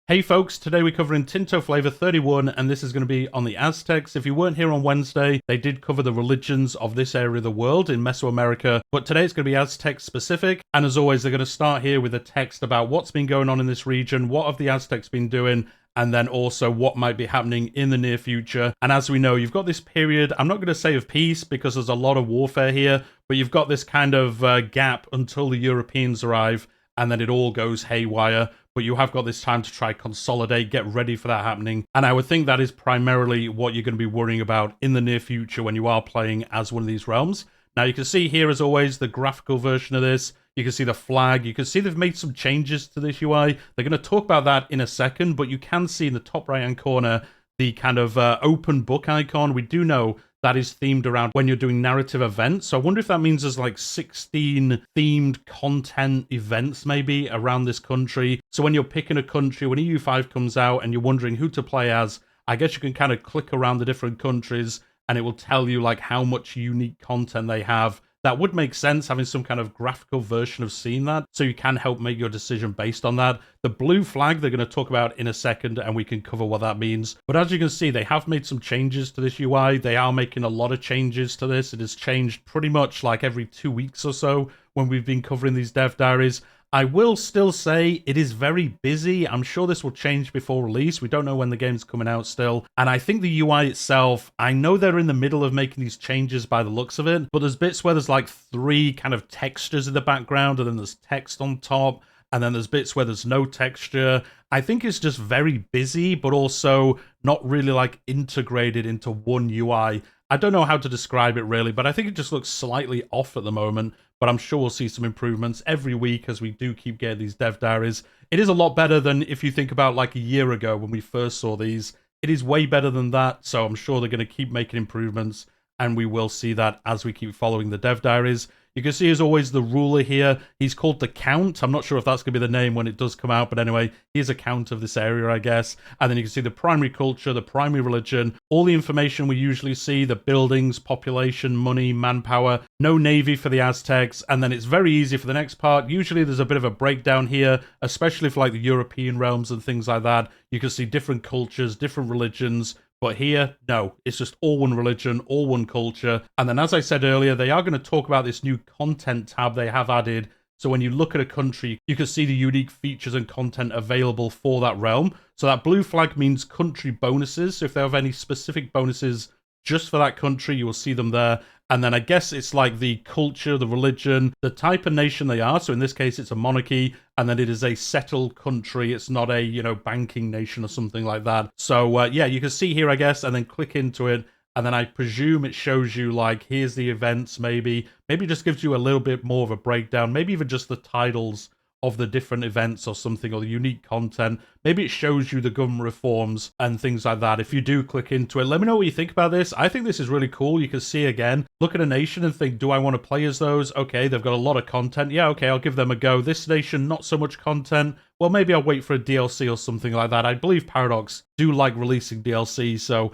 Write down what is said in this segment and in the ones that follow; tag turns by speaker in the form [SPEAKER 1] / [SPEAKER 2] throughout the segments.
[SPEAKER 1] Hey folks, today we're covering Tinto Flavor 31 and this is going to be on the Aztecs. If you weren't here on Wednesday, they did cover the religions of this area of the world in Mesoamerica, but today it's going to be Aztec specific, and as always they're going to start here with a text about what's been going on in this region, what have the Aztecs been doing, and then also what might be happening in the near future. And as we know, you've got this period, I'm not going to say of peace because there's a lot of warfare here, but you've got this kind of gap until the Europeans arrive, and then it all goes haywire. But you have got this time to try consolidate, get ready for that happening. And I would think that is primarily what you're going to be worrying about in the near future when you are playing as one of these realms. Now you can see here, as always, the graphical version of this. You can see the flag. You can see they've made some changes to this UI. They're going to talk about that in a second, but you can see in the top right-hand corner the kind of open book icon. We do know that is themed around when you're doing narrative events. So I wonder if that means there's like 16 themed content events maybe around this country. So when you're picking a country, when EU5 comes out and you're wondering who to play as, I guess you can kind of click around the different countries and it will tell you like how much unique content they have. That would make sense, having some kind of graphical version of seeing that, so you can help make your decision based on that. The blue flag they're going to talk about in a second, and we can cover what that means. But as you can see, they have made some changes to this UI. They are making a lot of changes to this. It has changed pretty much like every 2 weeks or so when we've been covering these dev diaries. I will still say it is very busy. I'm sure this will change before release. We don't know when the game's coming out still. And I think the UI itself, I know they're in the middle of making these changes by the looks of it, but there's bits where there's like 3 kind of textures in the background, and then there's text on top, and then there's bits where there's no texture. I think it's just very busy, but also not really like integrated into one UI. I don't know how to describe it really, but I think it just looks slightly off at the moment. But I'm sure we'll see some improvements every week as we do keep getting these dev diaries. It is a lot better than if you think about like a year ago when we first saw these. It is way better than that, so I'm sure they're going to keep making improvements, and we will see that as we keep following the dev diaries. You can see, as always, the ruler here. He's called the Count. I'm not sure if that's going to be the name when it does come out, but anyway, he's a count of this area, I guess. And then you can see the primary culture, the primary religion, all the information we usually see, the buildings, population, money, manpower, no navy for the Aztecs, and then it's very easy for the next part. Usually there's a bit of a breakdown here, especially for like the European realms and things like that. You can see different cultures, different religions. But here, no, it's just all one religion, all one culture. And then as I said earlier, they are going to talk about this new content tab they have added. So when you look at a country, you can see the unique features and content available for that realm. So that blue flag means country bonuses. So if they have any specific bonuses just for that country, you will see them there. And then I guess it's like the culture, the religion, the type of nation they are. So in this case, it's a monarchy, and then it is a settled country. It's not a, banking nation or something like that. So yeah, you can see here, I guess, and then click into it. And then I presume it shows you like, here's the events, maybe just gives you a little bit more of a breakdown, maybe even just the titles of the different events or something, or the unique content. Maybe it shows you the government reforms and things like that. If you do click into it, let me know what you think about this. I think this is really cool. You can see again, look at a nation and think, do I want to play as those? Okay, they've got a lot of content. Yeah, okay, I'll give them a go. This nation, not so much content. Well, maybe I'll wait for a DLC or something like that. I believe Paradox do like releasing DLC, so,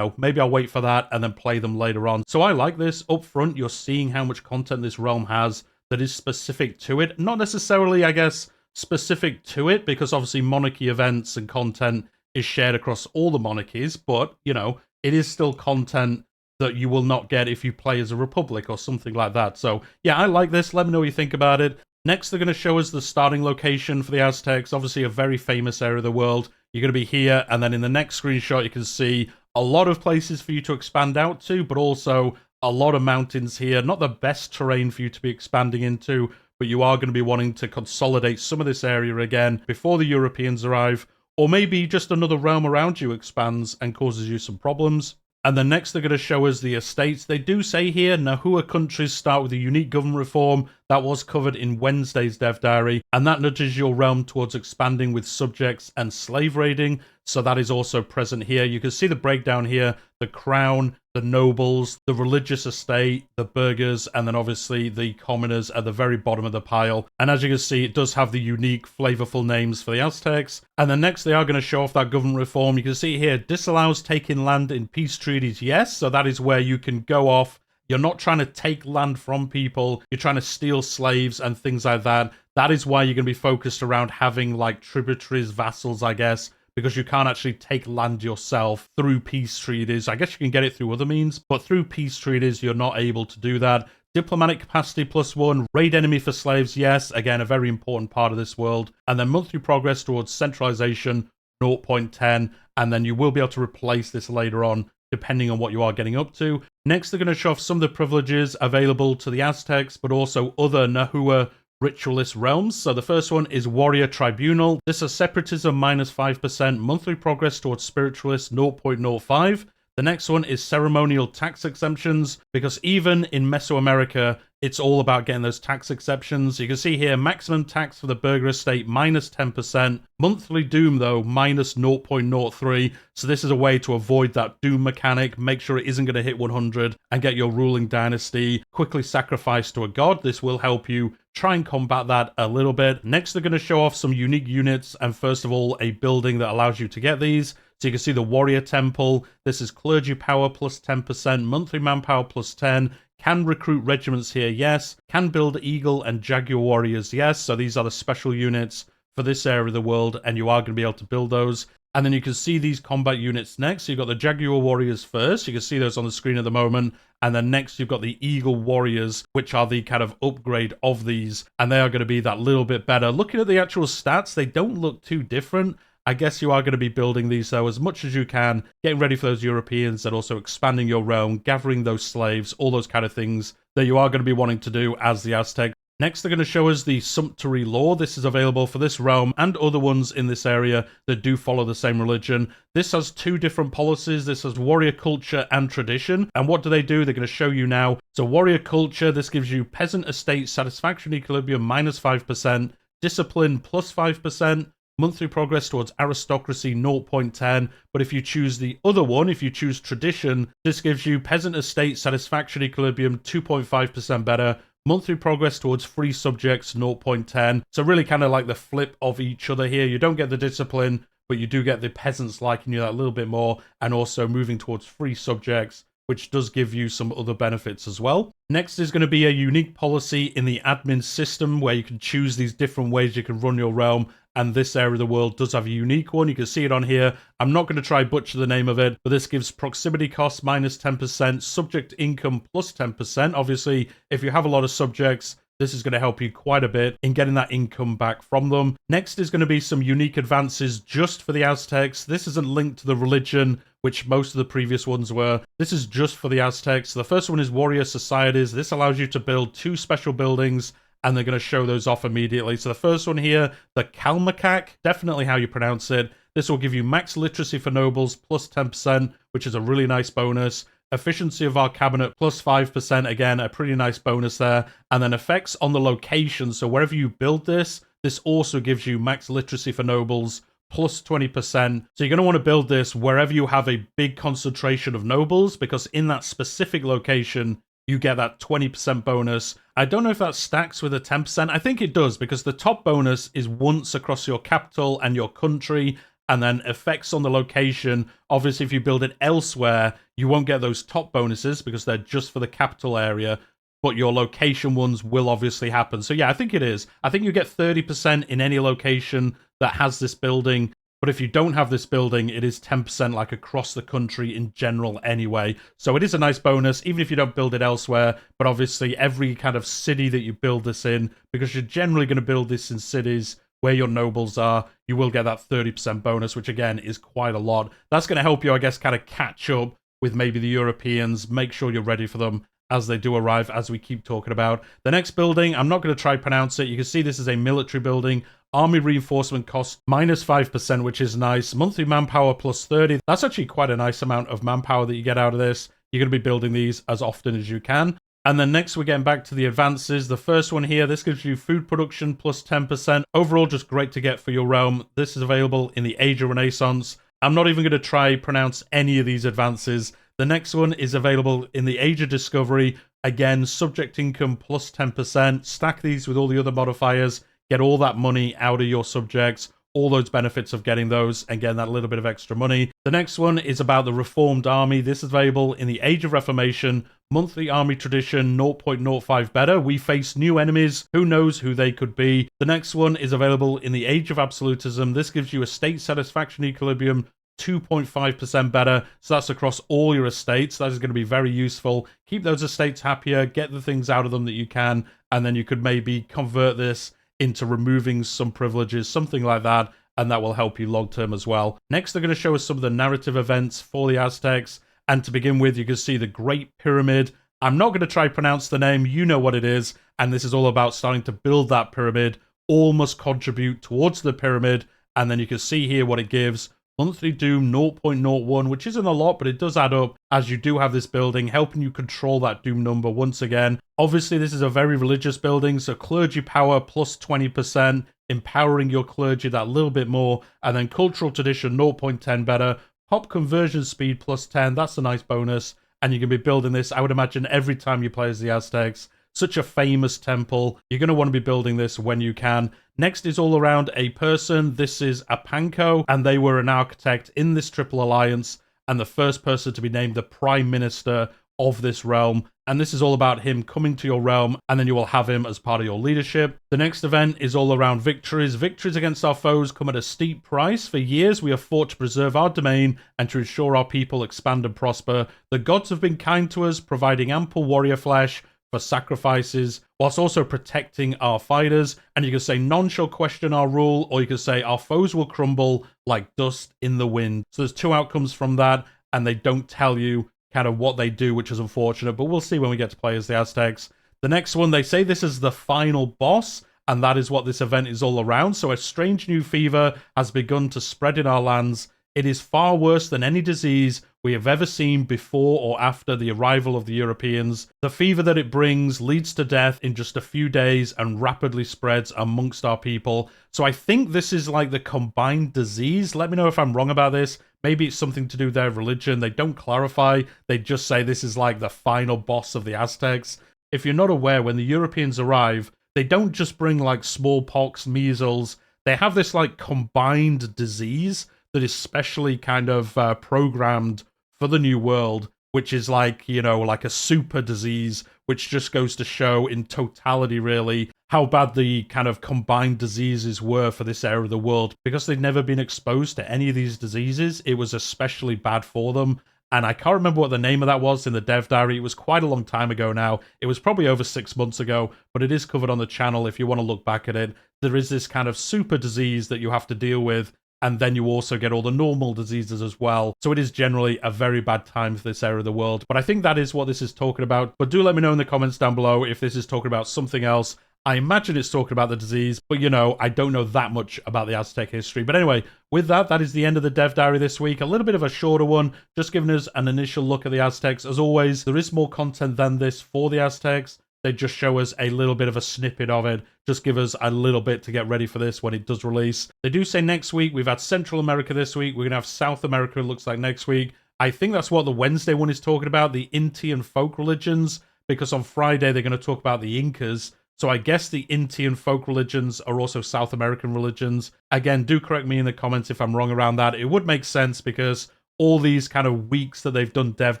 [SPEAKER 1] maybe I'll wait for that and then play them later on. So I like this. Up front, you're seeing how much content this realm has that is specific to it. Not necessarily, I guess, specific to it, because obviously monarchy events and content is shared across all the monarchies, but, it is still content that you will not get if you play as a republic or something like that. So, yeah, I like this. Let me know what you think about it. Next, they're going to show us the starting location for the Aztecs, obviously a very famous area of the world. You're going to be here, and then in the next screenshot, you can see a lot of places for you to expand out to, but also a lot of mountains here. Not the best terrain for you to be expanding into, but you are going to be wanting to consolidate some of this area again before the Europeans arrive, or maybe just another realm around you expands and causes you some problems. And then next they're going to show us the estates. They do say here, Nahua countries start with a unique government reform. That was covered in Wednesday's dev diary, and that nudges your realm towards expanding with subjects and slave raiding. So that is also present here. You can see the breakdown here, the crown, the nobles, the religious estate, the burghers, and then obviously the commoners at the very bottom of the pile. And as you can see, it does have the unique, flavorful names for the Aztecs. And then next, they are going to show off that government reform. You can see here, disallows taking land in peace treaties. Yes, so that is where you can go off. You're not trying to take land from people. You're trying to steal slaves and things like that. That is why you're going to be focused around having like tributaries, vassals, I guess, because you can't actually take land yourself through peace treaties. I guess you can get it through other means, but through peace treaties, you're not able to do that. Diplomatic capacity +1, raid enemy for slaves, yes, again, a very important part of this world. And then monthly progress towards centralization, 0.10, and then you will be able to replace this later on, depending on what you are getting up to. Next, they're going to show off some of the privileges available to the Aztecs, but also other Nahua ritualist realms. So the first one is Warrior Tribunal. This is separatism -5%, monthly progress towards spiritualists 0.05. The next one is ceremonial tax exemptions, because even in Mesoamerica, it's all about getting those tax exceptions. You can see here, maximum tax for the burgher estate -10%, monthly doom though -0.03. So this is a way to avoid that doom mechanic, make sure it isn't going to hit 100 and get your ruling dynasty quickly sacrificed to a god. This will help you try and combat that a little bit. Next, they're going to show off some unique units, and first of all, a building that allows you to get these. So you can see the Warrior Temple. This is clergy power +10%, monthly manpower +10. Can recruit regiments here, yes. Can build eagle and jaguar warriors, yes. So these are the special units for this area of the world, and you are going to be able to build those. And then you can see these combat units next. So you've got the jaguar warriors first. You can see those on the screen at the moment. And then next you've got the eagle warriors, which are the kind of upgrade of these. And they are going to be that little bit better. Looking at the actual stats, they don't look too different. I guess you are going to be building these, though, as much as you can, getting ready for those Europeans and also expanding your realm, gathering those slaves, all those kind of things that you are going to be wanting to do as the Aztec. Next, they're going to show us the sumptuary law. This is available for this realm and other ones in this area that do follow the same religion. This has two different policies. This has warrior culture and tradition. And what do? They're going to show you now. So warrior culture, this gives you peasant estate satisfaction equilibrium -5%, discipline +5%, monthly progress towards aristocracy 0.10, but if you choose the other one, if you choose tradition, this gives you peasant estate satisfaction equilibrium 2.5% better, monthly progress towards free subjects 0.10. So really kind of like the flip of each other here. You don't get the discipline, but you do get the peasants liking you that little bit more, and also moving towards free subjects, which does give you some other benefits as well. Next is going to be a unique policy in the admin system where you can choose these different ways you can run your realm, and this area of the world does have a unique one. You can see it on here. I'm not going to try butcher the name of it, but this gives proximity costs -10%, subject income +10%. Obviously, if you have a lot of subjects, this is going to help you quite a bit in getting that income back from them. Next is going to be some unique advances just for the Aztecs. This isn't linked to the religion, which most of the previous ones were. This is just for the Aztecs. The first one is Warrior Societies. This allows you to build 2 special buildings, and they're going to show those off immediately. So the first one here, the Kalmakak, definitely how you pronounce it. This will give you max literacy for nobles +10%, which is a really nice bonus. Efficiency of our cabinet +5%, again, a pretty nice bonus there. And then effects on the location. So wherever you build this, this also gives you max literacy for nobles +20%. So you're going to want to build this wherever you have a big concentration of nobles, because in that specific location, you get that 20% bonus. I don't know if that stacks with a 10%. I think it does, because the top bonus is once across your capital and your country, and then effects on the location. Obviously, if you build it elsewhere, you won't get those top bonuses because they're just for the capital area, but your location ones will obviously happen. So yeah, I think it is. I think you get 30% in any location that has this building. But if you don't have this building, it is 10% like across the country in general anyway. So it is a nice bonus, even if you don't build it elsewhere. But obviously, every kind of city that you build this in, because you're generally going to build this in cities where your nobles are, you will get that 30% bonus, which again is quite a lot. That's going to help you, I guess, kind of catch up with maybe the Europeans, make sure you're ready for them as they do arrive, as we keep talking about. The next building, I'm not going to try pronounce it. You can see this is a military building. Army reinforcement cost -5%, which is nice. Monthly manpower +30. That's actually quite a nice amount of manpower that you get out of this. You're going to be building these as often as you can. And then next, we're getting back to the advances. The first one here, this gives you food production +10%. Overall, just great to get for your realm. This is available in the Age of Renaissance. I'm not even going to try pronounce any of these advances. The next one is available in the Age of Discovery. Again, subject income +10%. Stack these with all the other modifiers. Get all that money out of your subjects. All those benefits of getting those and getting that little bit of extra money. The next one is about the Reformed Army. This is available in the Age of Reformation. Monthly army tradition 0.05 beta. We face new enemies. Who knows who they could be? The next one is available in the Age of Absolutism. This gives you a state satisfaction equilibrium 2.5% better. So that's across all your estates. That is going to be very useful. Keep those estates happier. Get the things out of them that you can. And then you could maybe convert this into removing some privileges, something like that. And that will help you long term as well. Next, they're going to show us some of the narrative events for the Aztecs. And to begin with, you can see the Great Pyramid. I'm not going to try to pronounce the name. You know what it is. And this is all about starting to build that pyramid. All must contribute towards the pyramid. And then you can see here what it gives. Monthly Doom 0.01, which isn't a lot, but it does add up as you do have this building, helping you control that Doom number once again. Obviously, this is a very religious building, so clergy power plus 20%, empowering your clergy that little bit more. And then cultural tradition 0.10 better. Pop conversion speed plus 10, that's a nice bonus. And you can be building this, I would imagine, every time you play as the Aztecs. Such a famous temple. You're going to want to be building this when you can. Next is all around a person. This is Apanko, and they were an architect in this Triple Alliance, and the first person to be named the Prime Minister of this realm. And this is all about him coming to your realm, and then you will have him as part of your leadership. The next event is all around victories. Victories against our foes come at a steep price. For years, we have fought to preserve our domain and to ensure our people expand and prosper. The gods have been kind to us, providing ample warrior flesh for sacrifices, whilst also protecting our fighters. And you can say none shall question our rule, or you can say our foes will crumble like dust in the wind. So there's two outcomes from that, and they don't tell you kind of what they do, which is unfortunate, but we'll see when we get to play as the Aztecs. The next one, they say this is the final boss, and that is what this event is all around. So a strange new fever has begun to spread in our lands. It is far worse than any disease we have ever seen before or after the arrival of the Europeans. The fever that it brings leads to death in just a few days and rapidly spreads amongst our people. So I think this is like the combined disease. Let me know if I'm wrong about this. Maybe it's something to do with their religion. They don't clarify. They just say this is like the final boss of the Aztecs. If you're not aware, when the Europeans arrive, they don't just bring like smallpox, measles. They have this like combined disease that is specially kind of programmed for the New World, which is like, you know, like a super disease, which just goes to show in totality, really, how bad the kind of combined diseases were for this area of the world. Because they'd never been exposed to any of these diseases, it was especially bad for them. And I can't remember what the name of that was in the dev diary. It was quite a long time ago now. It was probably over 6 months ago, but it is covered on the channel if you want to look back at it. There is this kind of super disease that you have to deal with, and then you also get all the normal diseases as well. So it is generally a very bad time for this area of the world. But I think that is what this is talking about. But do let me know in the comments down below if this is talking about something else. I imagine it's talking about the disease, but you know, I don't know that much about the Aztec history. But anyway, with that, that is the end of the dev diary this week. A little bit of a shorter one, just giving us an initial look at the Aztecs. As always, there is more content than this for the Aztecs. They just show us a little bit of a snippet of it. Just give us a little bit to get ready for this when it does release. They do say next week. We've had Central America this week. We're going to have South America, it looks like, next week. I think that's what the Wednesday one is talking about, the Inti and folk religions, because on Friday they're going to talk about the Incas. So I guess the Inti and folk religions are also South American religions. Again, do correct me in the comments if I'm wrong around that. It would make sense because all these kind of weeks that they've done dev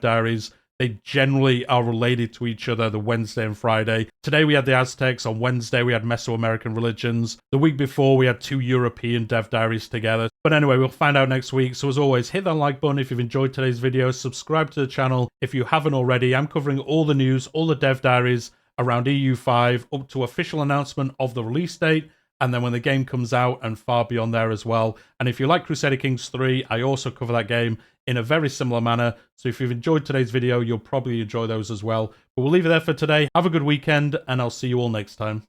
[SPEAKER 1] diaries, they generally are related to each other, the Wednesday and Friday. Today we had the Aztecs, on Wednesday we had Mesoamerican religions. The week before we had 2 European dev diaries together. But anyway, we'll find out next week. So as always, hit that like button if you've enjoyed today's video, subscribe to the channel if you haven't already. I'm covering all the news, all the dev diaries around EU5, up to official announcement of the release date, and then when the game comes out and far beyond there as well. And if you like Crusader Kings 3, I also cover that game in a very similar manner. So if you've enjoyed today's video, you'll probably enjoy those as well. But we'll leave it there for today. Have a good weekend, and I'll see you all next time.